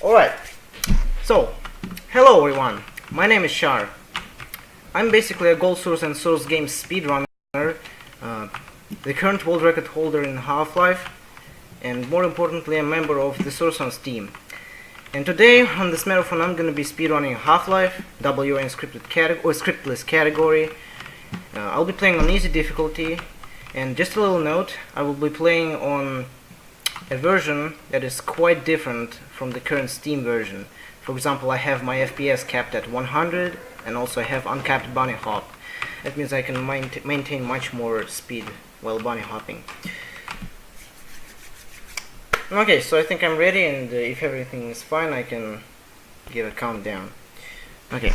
Alright, so hello everyone, my name is Shar. I'm basically a Gold Source and Source Games speedrunner, the current world record holder in Half-Life, and more importantly a member of the Source on Steam. And today on this marathon I'm going to be speedrunning Half-Life, WN Scriptless category. I'll be playing on easy difficulty, and just a little note, I will be playing on a version that is quite different from the current Steam version. For example, I have my FPS capped at 100 and also I have uncapped bunny hop. That means I can maintain much more speed while bunny hopping. Okay, so I think I'm ready, and if everything is fine I can give a countdown. Okay.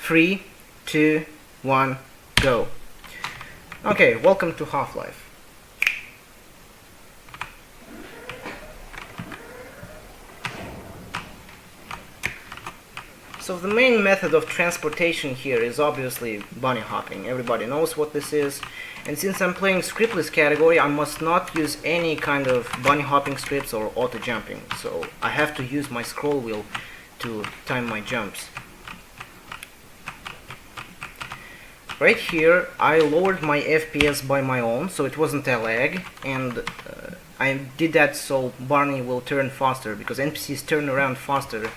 3, 2, 1, go. Okay, welcome to Half-Life. So the main method of transportation here is obviously bunny hopping. Everybody knows what this is. And since I'm playing Scriptless category, I must not use any kind of bunny hopping scripts or auto jumping. So I have to use my scroll wheel to time my jumps. Right here I lowered my FPS by my own, so it wasn't a lag, and I did that so Barney will turn faster, because NPCs turn around faster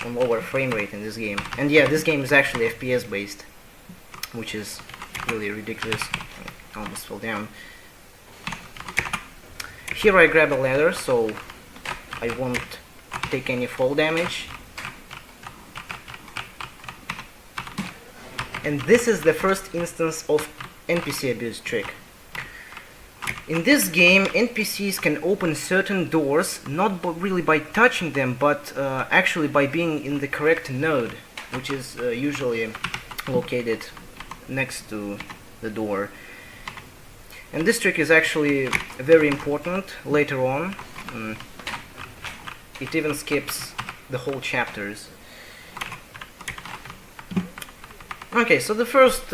on lower frame rate in this game. And yeah, this game is actually FPS based, which is really ridiculous. I almost fell down. Here I grab a ladder so I won't take any fall damage. And this is the first instance of NPC abuse trick. In this game, NPCs can open certain doors, not really by touching them, but actually by being in the correct node, which is usually located next to the door. And this trick is actually very important later on. It even skips the whole chapters. Okay, so the first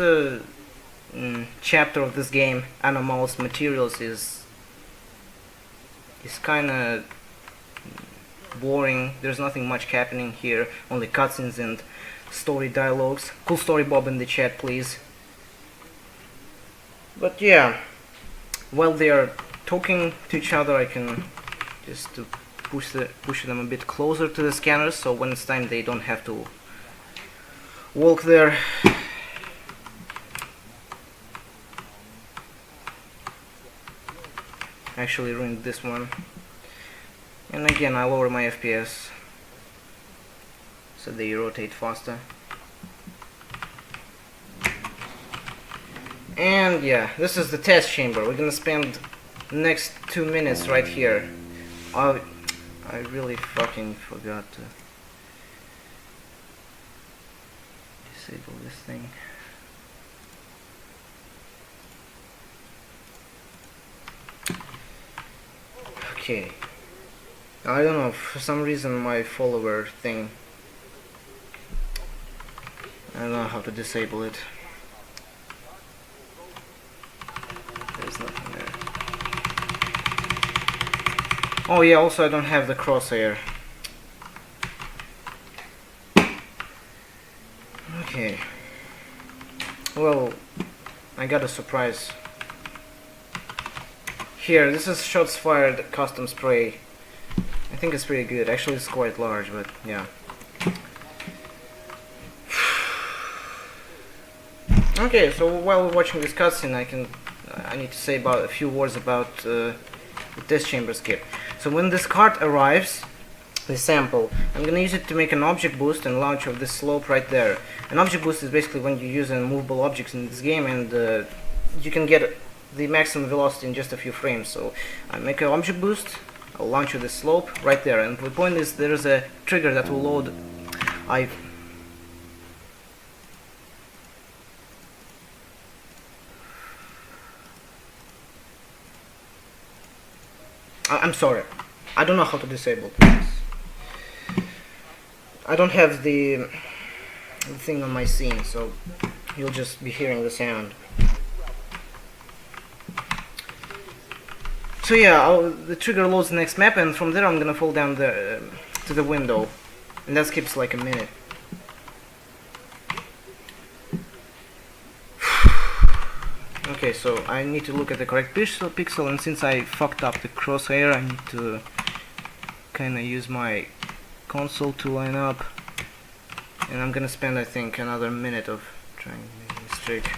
chapter of this game, Anomalous Materials, is kinda boring. There's nothing much happening here, only cutscenes and story dialogues. Cool story, Bob, in the chat, please. But yeah, while they are talking to each other, I can just push them a bit closer to the scanners, so when it's time they don't have to walk there. Actually ruined this one. And again I lower my FPS so they rotate faster. And yeah, this is the test chamber. We're gonna spend the next 2 minutes right here. I really fucking forgot to disable this thing. Okay. I don't know, for some reason my follower thing, I don't know how to disable it. There's nothing there. Oh yeah, also I don't have the crosshair. Okay. Well, I got a surprise. Here, this is shots fired custom spray. I think it's pretty good. Actually, it's quite large, but yeah. Okay, so while we're watching this cutscene, I need to say about a few words about the test chamber skip. So when this cart arrives, the sample, I'm gonna use it to make an object boost and launch of this slope right there. An object boost is basically when you use movable objects in this game, and you can get the maximum velocity in just a few frames. So I make an object boost, I'll launch you the slope right there, and the point is there is a trigger that will load. I'm sorry, I don't know how to disable this. I don't have the thing on my scene, so you'll just be hearing the sound. So yeah, the trigger loads the next map, and from there I'm gonna fall down to the window, and that skips like a minute. Okay, so I need to look at the correct pixel, and since I fucked up the crosshair, I need to kinda use my console to line up, and I'm gonna spend, I think, another minute of trying this trick.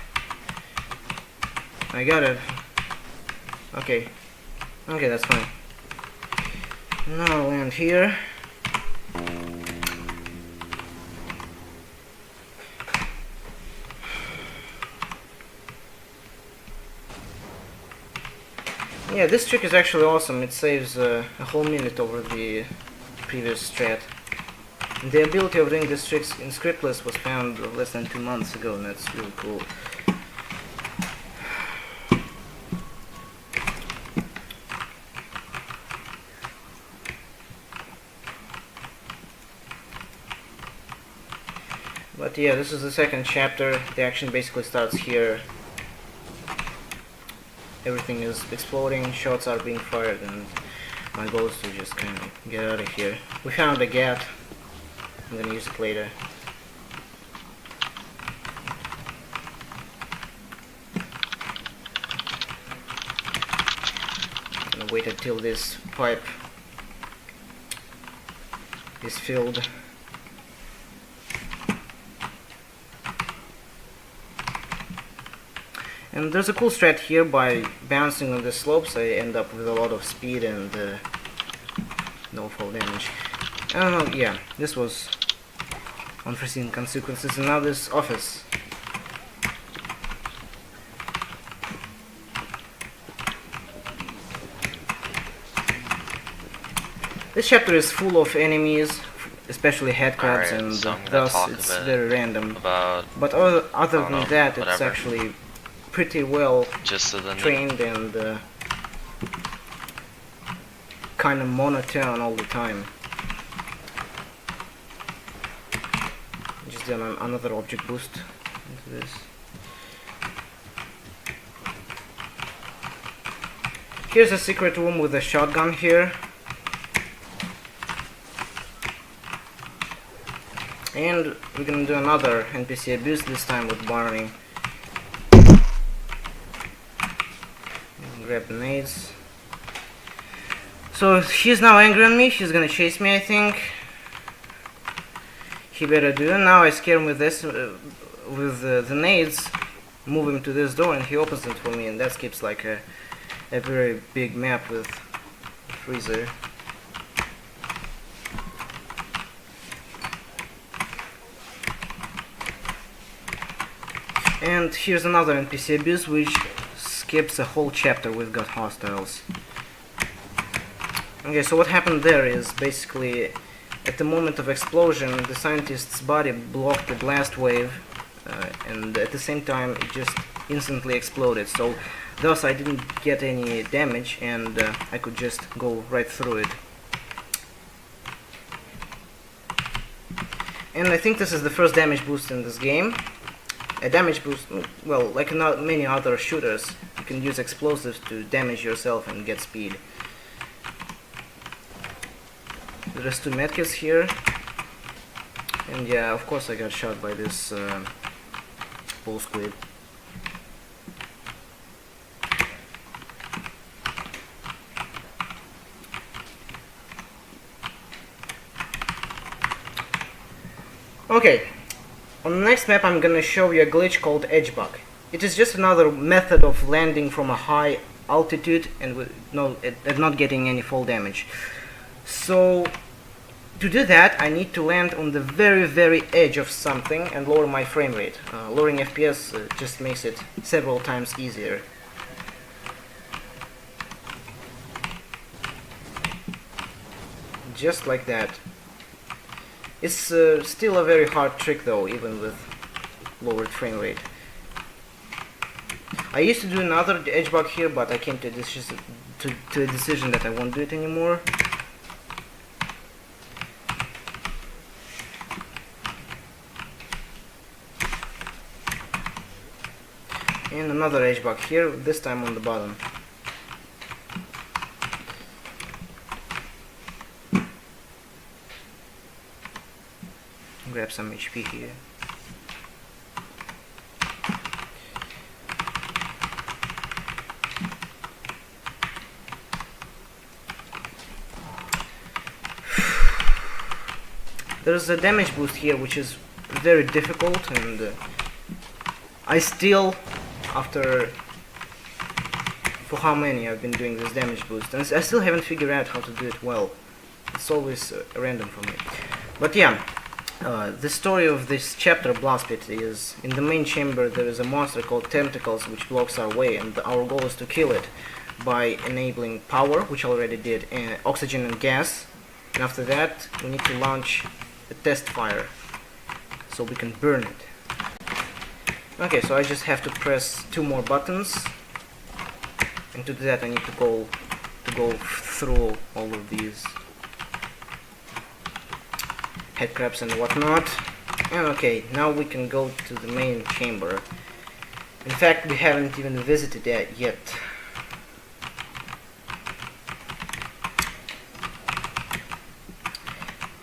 I got it. Okay, that's fine. Now I'll land here. Yeah, this trick is actually awesome. It saves a whole minute over the previous strat. The ability of doing this trick in Scriptless was found less than 2 months ago, and that's really cool. But yeah, this is the second chapter. The action basically starts here. Everything is exploding, shots are being fired, and my goal is to just kind of get out of here. We found a gat. I'm gonna use it later. I'm gonna wait until this pipe is filled. And there's a cool strat here. By bouncing on the slopes I end up with a lot of speed and no fall damage. I don't know, yeah, this was unforeseen consequences. And now this office. This chapter is full of enemies, especially headcrabs, and so thus it's very random. But other than that, it's actually pretty well trained and kind of monotone all the time. Just do another object boost into this. Here's a secret room with a shotgun here. And we're gonna do another NPC abuse, this time with Barney. Grab the nades. So she's now angry on me. She's gonna chase me, I think. He better do. Now I scare him with this, with the nades. Move him to this door, and he opens it for me, and that skips like a very big map with a freezer. And here's another NPC abuse, which skips a whole chapter with got hostiles. Okay, so what happened there is basically at the moment of explosion the scientist's body blocked the blast wave, and at the same time it just instantly exploded, so thus I didn't get any damage, and I could just go right through it. And I think this is the first damage boost in this game. A damage boost, well, like many other shooters, you can use explosives to damage yourself and get speed. There's 2 medkits here, and yeah, of course I got shot by this bull squid. Okay. On the next map I'm gonna show you a glitch called edge bug. It is just another method of landing from a high altitude and not getting any fall damage. So to do that I need to land on the very edge of something and lower my frame rate. Lowering FPS just makes it several times easier. Just like that. It's still a very hard trick though, even with lowered frame rate. I used to do another edge bug here, but I came to a decision that I won't do it anymore. And another edge bug here, this time on the bottom. grab some HP here. There's a damage boost here which is very difficult, and I still, after for how many I've been doing this damage boost, and I still haven't figured out how to do it well. It's always random for me. But yeah, the story of this chapter, Blast Pit, is in the main chamber there is a monster called Tentacles which blocks our way, and our goal is to kill it by enabling power, which I already did, and oxygen and gas. And after that we need to launch a test fire so we can burn it. Okay, so I just have to press 2 more buttons, and to do that I need to go through all of these headcrabs and whatnot. And okay, now we can go to the main chamber. In fact, we haven't even visited that yet.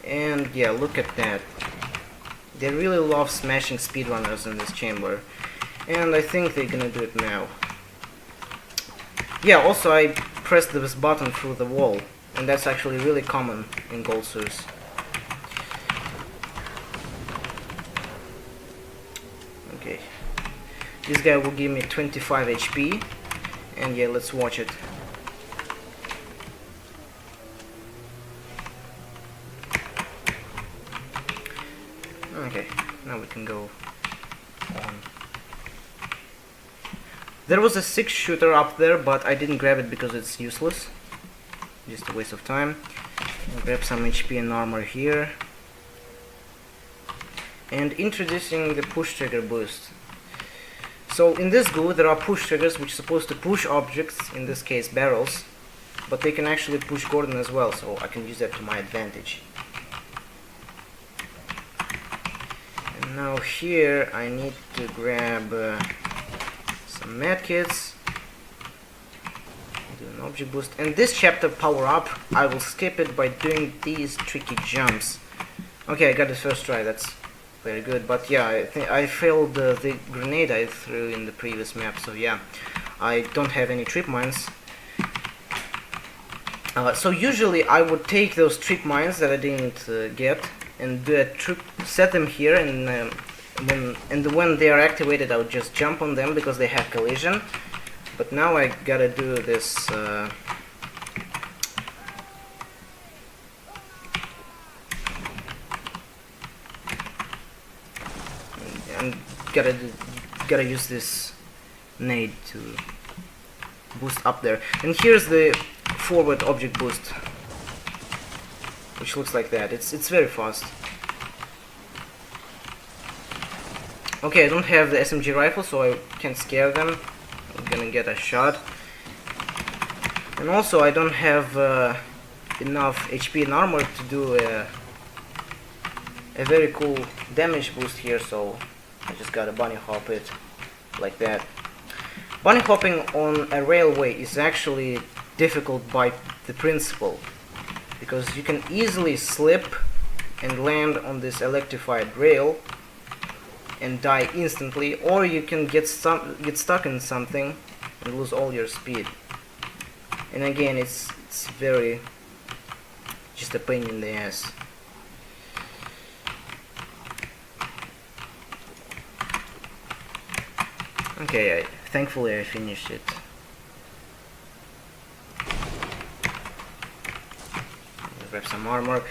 And yeah, look at that. They really love smashing speedrunners in this chamber, and I think they're gonna do it now. Yeah, also I pressed this button through the wall, and that's actually really common in Gold Source. Okay, this guy will give me 25 HP, and yeah, let's watch it. Okay, now we can go on. There was a 6-shooter up there, but I didn't grab it because it's useless. Just a waste of time. I'll grab some HP and armor here. And introducing the push trigger boost. So in this goo there are push triggers which are supposed to push objects, in this case barrels, but they can actually push Gordon as well, so I can use that to my advantage. Now here I need to grab some medkits, do an object boost, and this chapter power up I will skip it by doing these tricky jumps. Okay, I got the first try, that's very good, but yeah, I think I failed the grenade I threw in the previous map, so yeah, I don't have any trip mines. So usually I would take those trip mines that I didn't get and do a trip, set them here, and when they are activated I would just jump on them because they have collision. But now I gotta do this and gotta use this nade to boost up there. And here's the forward object boost, which looks like that. It's very fast. Okay, I don't have the SMG rifle, so I can't scare them. I'm gonna get a shot. And also I don't have enough HP and armor to do a very cool damage boost here, so I just gotta bunny hop it like that. Bunny hopping on a railway is actually difficult by the principle, because you can easily slip and land on this electrified rail and die instantly, or you can get stuck in something and lose all your speed. And again, it's very just a pain in the ass. Okay, thankfully I finished it. Grab some armor.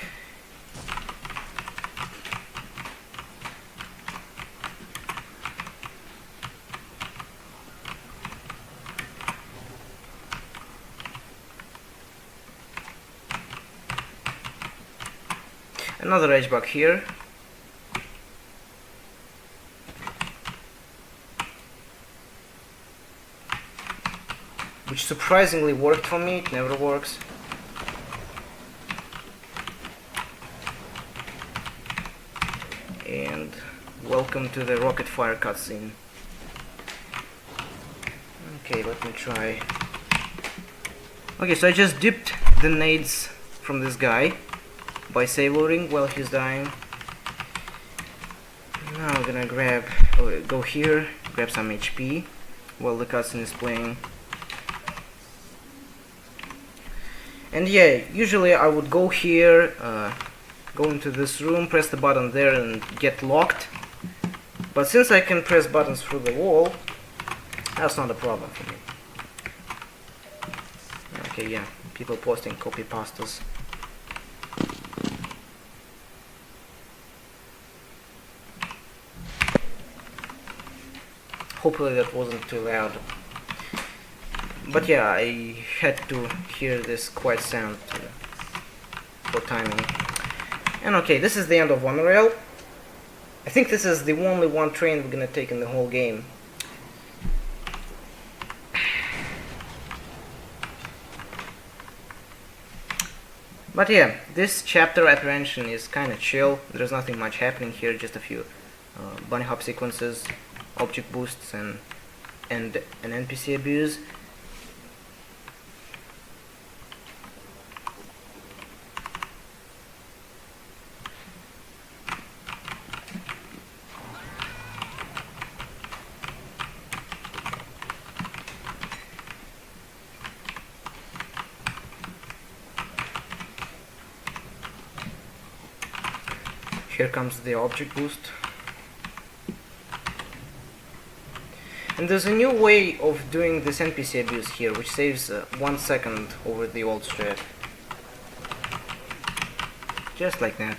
Another edge bug here. Which surprisingly worked for me, it never works. And welcome to the rocket fire cutscene. Okay, let me try. Okay, so I just dipped the nades from this guy by savoring while he's dying. Now I'm gonna go here, grab some HP while the cutscene is playing. And yeah, usually I would go here, go into this room, press the button there and get locked. But since I can press buttons through the wall, that's not a problem for me. Okay, yeah, people posting copy pastas. Hopefully that wasn't too loud. But yeah, I had to hear this quiet sound for timing. And okay, this is the end of one rail. I think this is the only one train we're gonna take in the whole game. But yeah, this chapter apprehension is kinda chill. There's nothing much happening here, just a few bunny hop sequences, object boosts, and an NPC abuse. Here comes the object boost. And there's a new way of doing this NPC abuse here, which saves 1 second over the old strat. Just like that.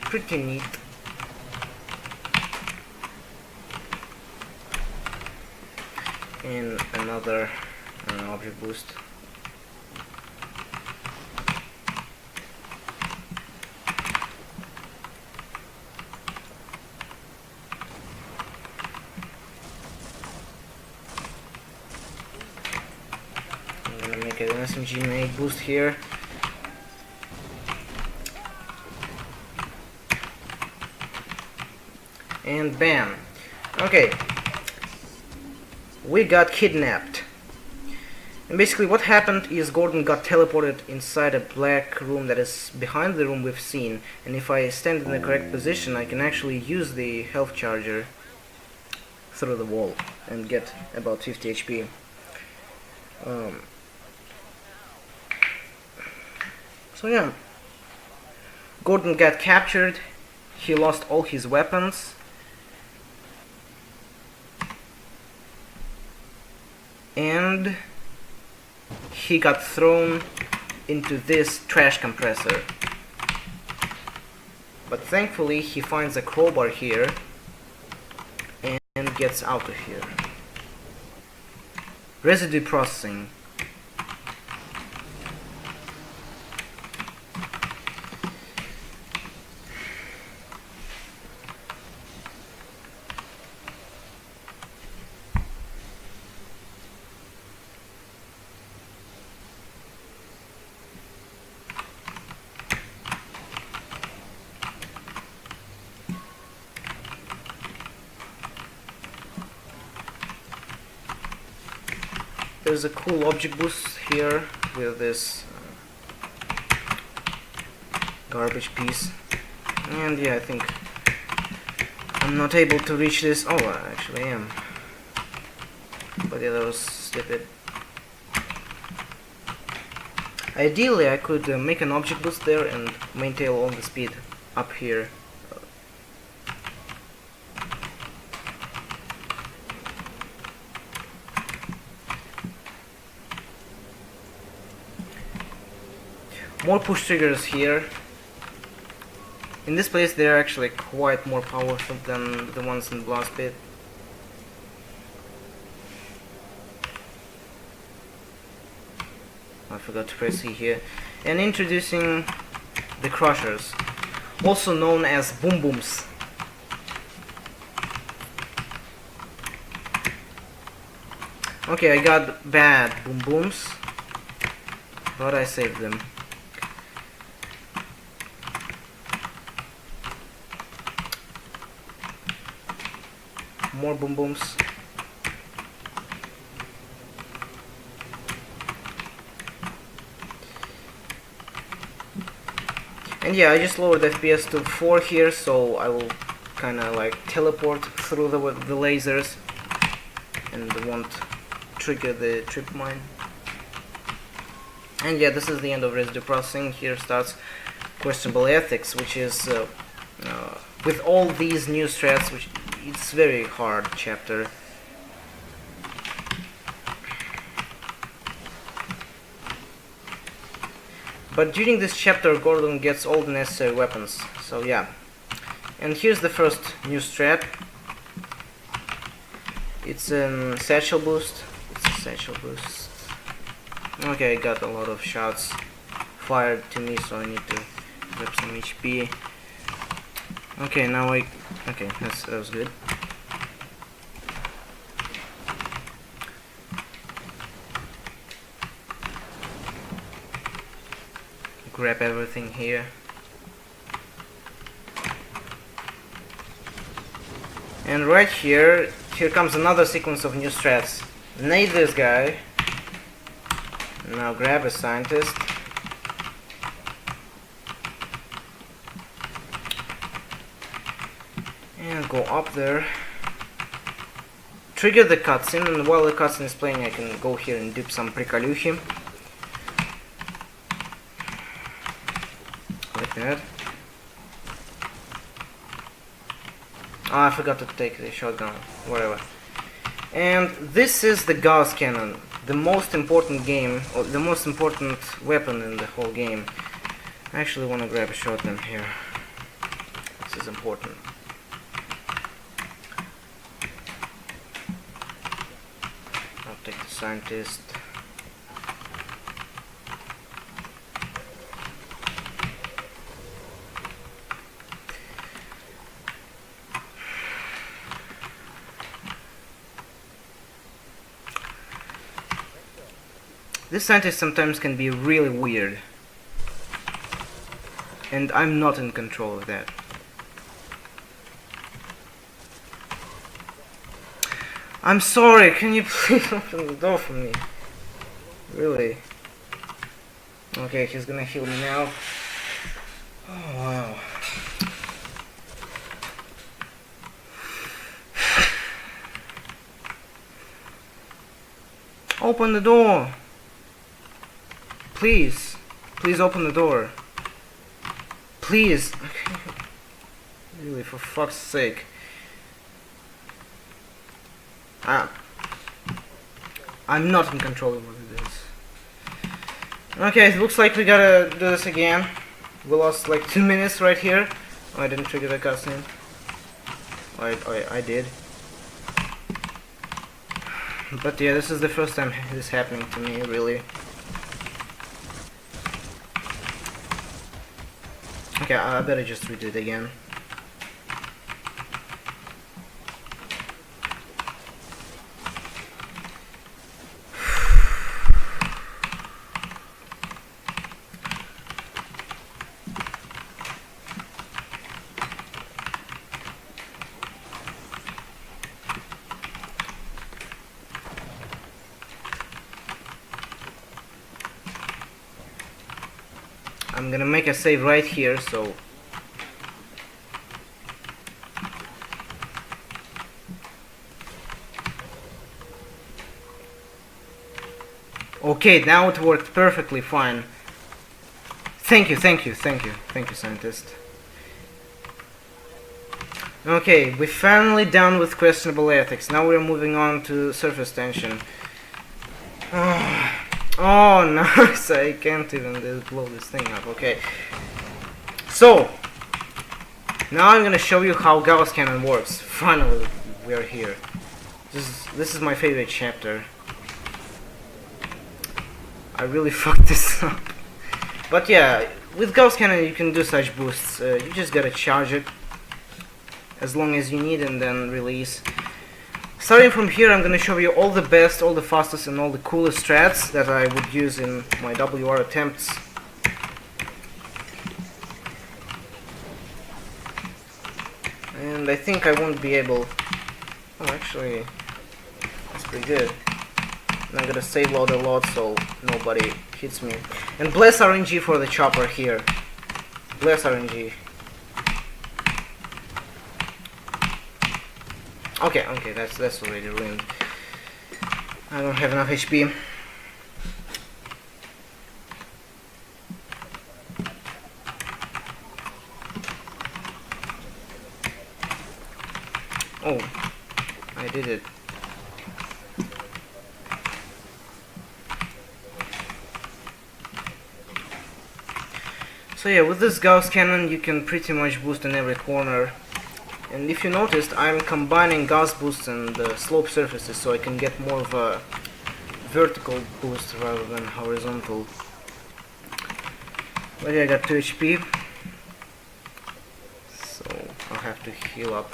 Pretty neat. And another object boost. Get an SMG made boost here. And bam. Okay. We got kidnapped. And basically what happened is Gordon got teleported inside a black room that is behind the room we've seen. And if I stand in the correct position, I can actually use the health charger through the wall and get about 50 HP. So yeah, Gordon got captured, he lost all his weapons, and he got thrown into this trash compressor. But thankfully he finds a crowbar here and gets out of here. Residue processing. There's a cool object boost here with this garbage piece. And yeah, I think I'm not able to reach this. Oh, actually I am. But yeah, that was stupid. Ideally, I could make an object boost there and maintain all the speed up here. More push triggers here. In this place they're actually quite more powerful than the ones in the last bit. I forgot to press E here. And introducing the crushers, also known as boom booms. Okay, I got bad boom booms, but I saved them. More boom booms. And yeah, I just lowered FPS to 4 here, so I will kind of like teleport through the lasers and won't trigger the trip mine. And yeah, this is the end of residue processing. Here starts questionable ethics, which is with all these new threats, which it's very hard chapter. But during this chapter, Gordon gets all the necessary weapons. So yeah. And here's the first new strat. It's a satchel boost. Okay, I got a lot of shots fired to me, so I need to grab some HP. Okay, now okay, that was good. Grab everything here. And right here comes another sequence of new strats. Nade this guy. Now grab a scientist. And go up there. Trigger the cutscene, and while the cutscene is playing I can go here and dip some приколюхи. Like that. Oh, I forgot to take the shotgun, whatever. And this is the Gauss cannon, the most important or the most important weapon in the whole game. I actually want to grab a shotgun here. This is important. I'll take the scientist. This scientist sometimes can be really weird, and I'm not in control of that. I'm sorry, can you please open the door for me? Really? Okay, he's gonna heal me now. Oh wow. Open the door! Please, please open the door. Please. Okay. Really, for fuck's sake. I'm not in control of this. Okay, it looks like we gotta do this again. We lost like 2 minutes right here. Oh, I didn't trigger the cutscene. I did. But yeah, this is the first time this is happening to me, really. Okay, I better just redo it again. I'm gonna make a save right here, so okay, now it worked perfectly fine. Thank you, scientist. Okay, we're finally done with questionable ethics. Now we're moving on to surface tension. Oh, nice! I can't even blow this thing up. Okay. So, now I'm gonna show you how Gauss cannon works. Finally, we're here. This is my favorite chapter. I really fucked this up. But yeah, with Gauss cannon you can do such boosts. You just gotta charge it as long as you need and then release. Starting from here, I'm gonna show you all the best, all the fastest and all the coolest strats that I would use in my WR attempts. And I think I won't be able... Oh, actually, that's pretty good. And I'm gonna save load a lot so nobody hits me. And bless RNG for the chopper here. Bless RNG. Okay, that's already ruined. I don't have enough HP. Oh, I did it. So yeah, with this Gauss cannon you can pretty much boost in every corner. And if you noticed, I'm combining Gauss boosts and slope surfaces so I can get more of a vertical boost rather than horizontal. But yeah, I got 2 HP, so I'll have to heal up.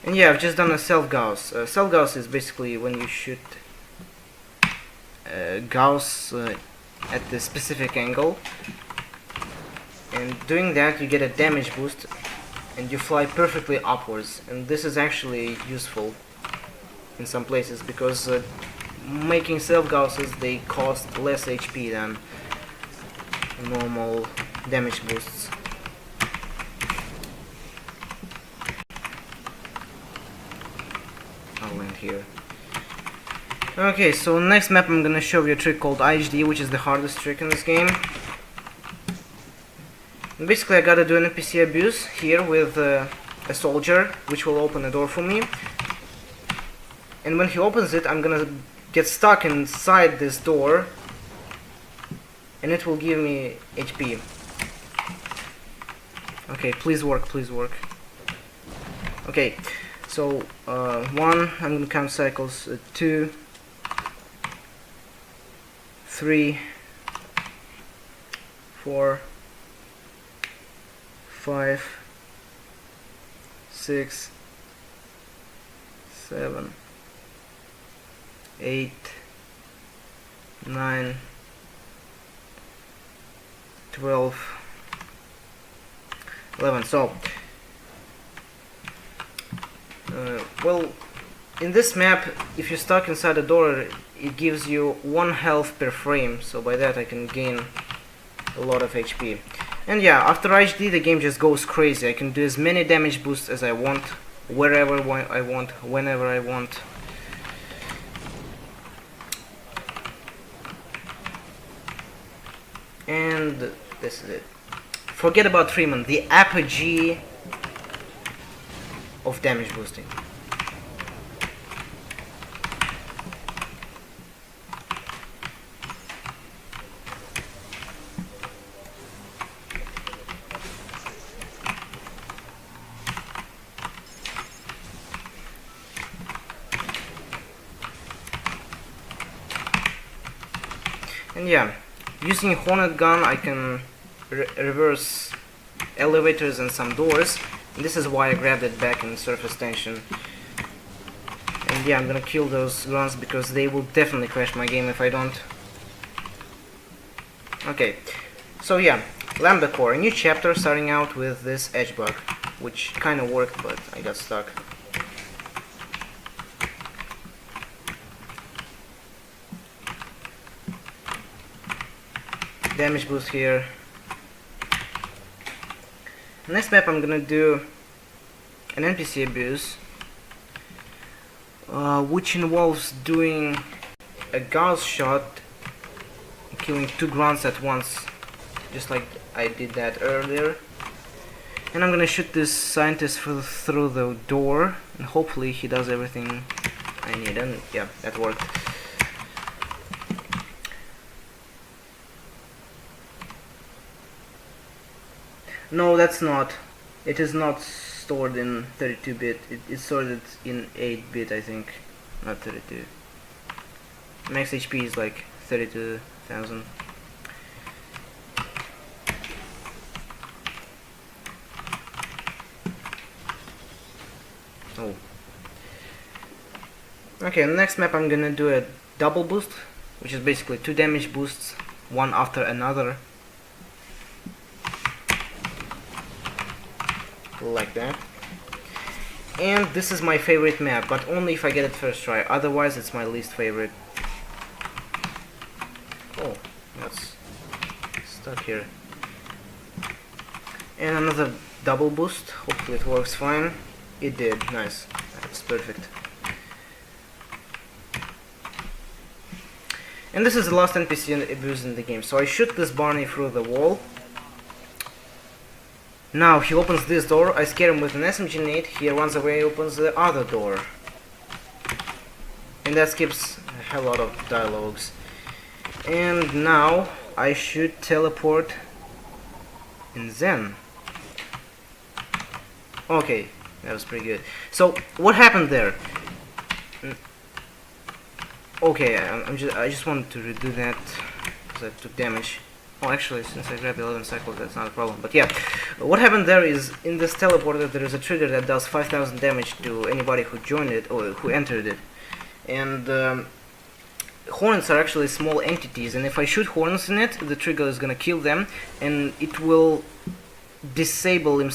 And yeah, I've just done a self-Gauss. Self-Gauss is basically when you shoot Gauss at the specific angle. And doing that you get a damage boost and you fly perfectly upwards. And this is actually useful in some places because making self-Gausses, they cost less HP than normal damage boosts. I'll land here. Okay, so next map I'm gonna show you a trick called IHD, which is the hardest trick in this game. And basically I gotta do an NPC abuse here with a soldier, which will open a door for me. And when he opens it, I'm gonna get stuck inside this door, and it will give me HP. Okay, please work, please work. Okay, so 1, I'm gonna count cycles, 2, 3, 4, 5, 6, 7, 8, 9, 12, 11. So well, in this map, if you're stuck inside a door, it gives you 1 health per frame, so by that I can gain a lot of HP. And yeah, after HD the game just goes crazy. I can do as many damage boosts as I want, wherever I want, whenever I want. And this is it. Forget about Freeman, the apogee of damage boosting. And yeah, using Hornet gun I can reverse elevators and some doors, and this is why I grabbed it back in surface tension. And yeah, I'm gonna kill those guns because they will definitely crash my game if I don't. Okay, so yeah, Lambda Core, a new chapter starting out with this edge bug, which kinda worked but I got stuck. Damage boost here. Next map I'm gonna do an NPC abuse, which involves doing a Gauss shot, killing 2 grunts at once, just like I did that earlier. And I'm gonna shoot this scientist through the door, and hopefully he does everything I need. And yeah, that worked. No, that's not. It is not stored in 32-bit. It's stored in 8-bit, I think. Not 32. Max HP is like 32,000. Oh. Okay, next map I'm gonna do a double boost, which is basically 2 damage boosts, one after another. Like that. And this is my favorite map, but only if I get it first try. Otherwise, it's my least favorite. Oh, that's stuck here. And another double boost. Hopefully it works fine. It did. Nice. That's perfect. And this is the last NPC abused in the game. So I shoot this Barney through the wall. Now he opens this door. I scare him with an SMG-nade. He runs away, opens the other door. And that skips a hell lot of dialogues. And now I should teleport in Zen. Okay, that was pretty good. So what happened there? Okay, I just wanted to redo that because I took damage. Oh, actually, since I grabbed 11 cycles, that's not a problem. But yeah, what happened there is in this teleporter there is a trigger that does 5,000 damage to anybody who joined it or who entered it. And hornets are actually small entities, and if I shoot hornets in it, the trigger is gonna kill them, and it will disable him.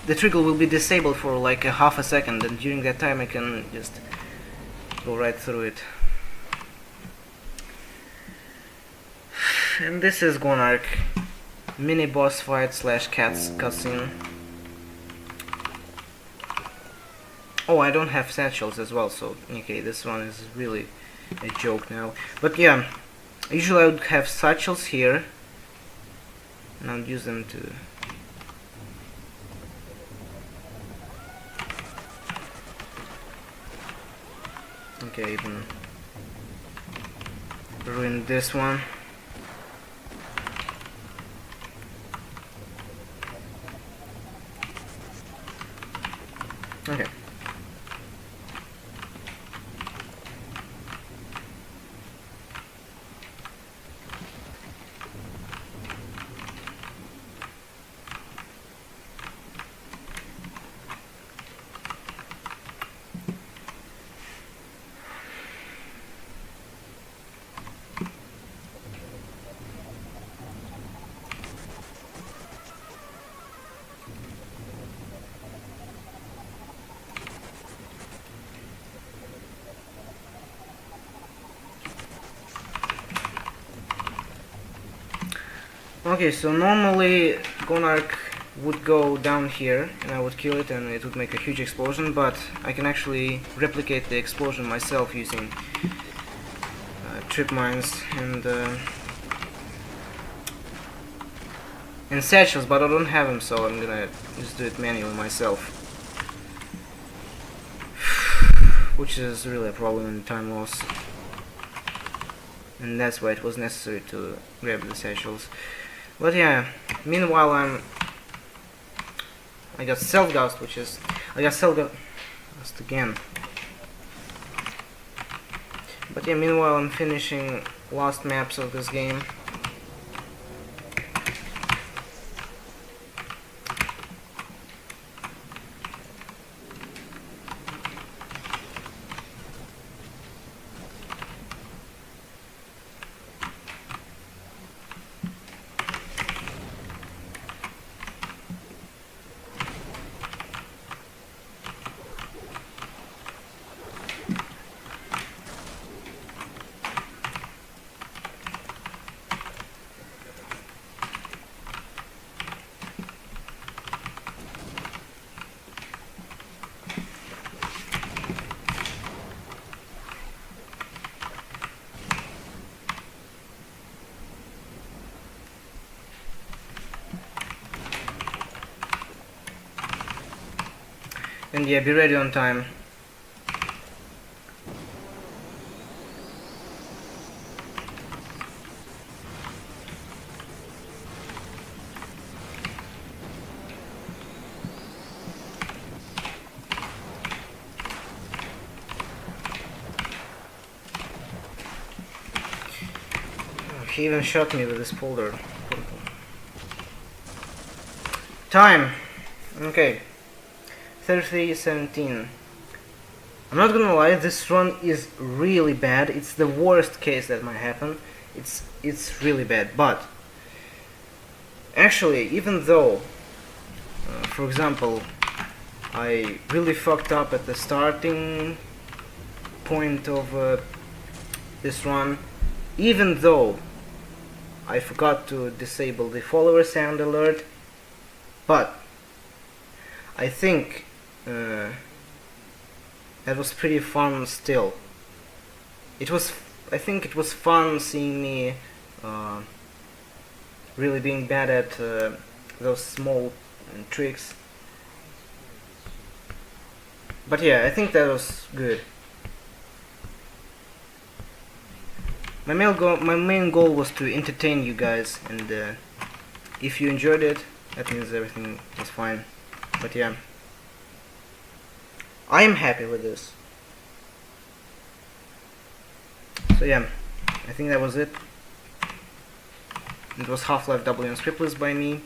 The trigger will be disabled for like a half a second, and during that time I can just go right through it. And this is Gonark, mini boss fight slash cats cutscene. Oh, I don't have satchels as well, so okay, this one is really a joke now. But yeah, usually I would have satchels here, and I'll use them to. Okay, even ruin this one. Okay. Okay, so normally Gonark would go down here and I would kill it and it would make a huge explosion, but I can actually replicate the explosion myself using trip mines and satchels, but I don't have them, so I'm gonna just do it manually myself. Which is really a problem in time loss. And that's why it was necessary to grab the satchels. But yeah, meanwhile I got self-ghost, I got self-ghost again. But yeah, meanwhile I'm finishing last maps of this game. And yeah, be ready on time. Oh, he even shot me with this folder. Time! Okay. 33:17. I'm not gonna lie, this run is really bad. It's the worst case that might happen. It's really bad. But actually, even though, for example, I really fucked up at the starting point of this run, even though I forgot to disable the follower sound alert, but I think that was pretty fun still. I think it was fun seeing me really being bad at those small tricks. But yeah, I think that was good. My main goal was to entertain you guys, and if you enjoyed it, that means everything was fine. But yeah, I am happy with this. So yeah, I think that was it. It was Half-Life W and Scriptless by me.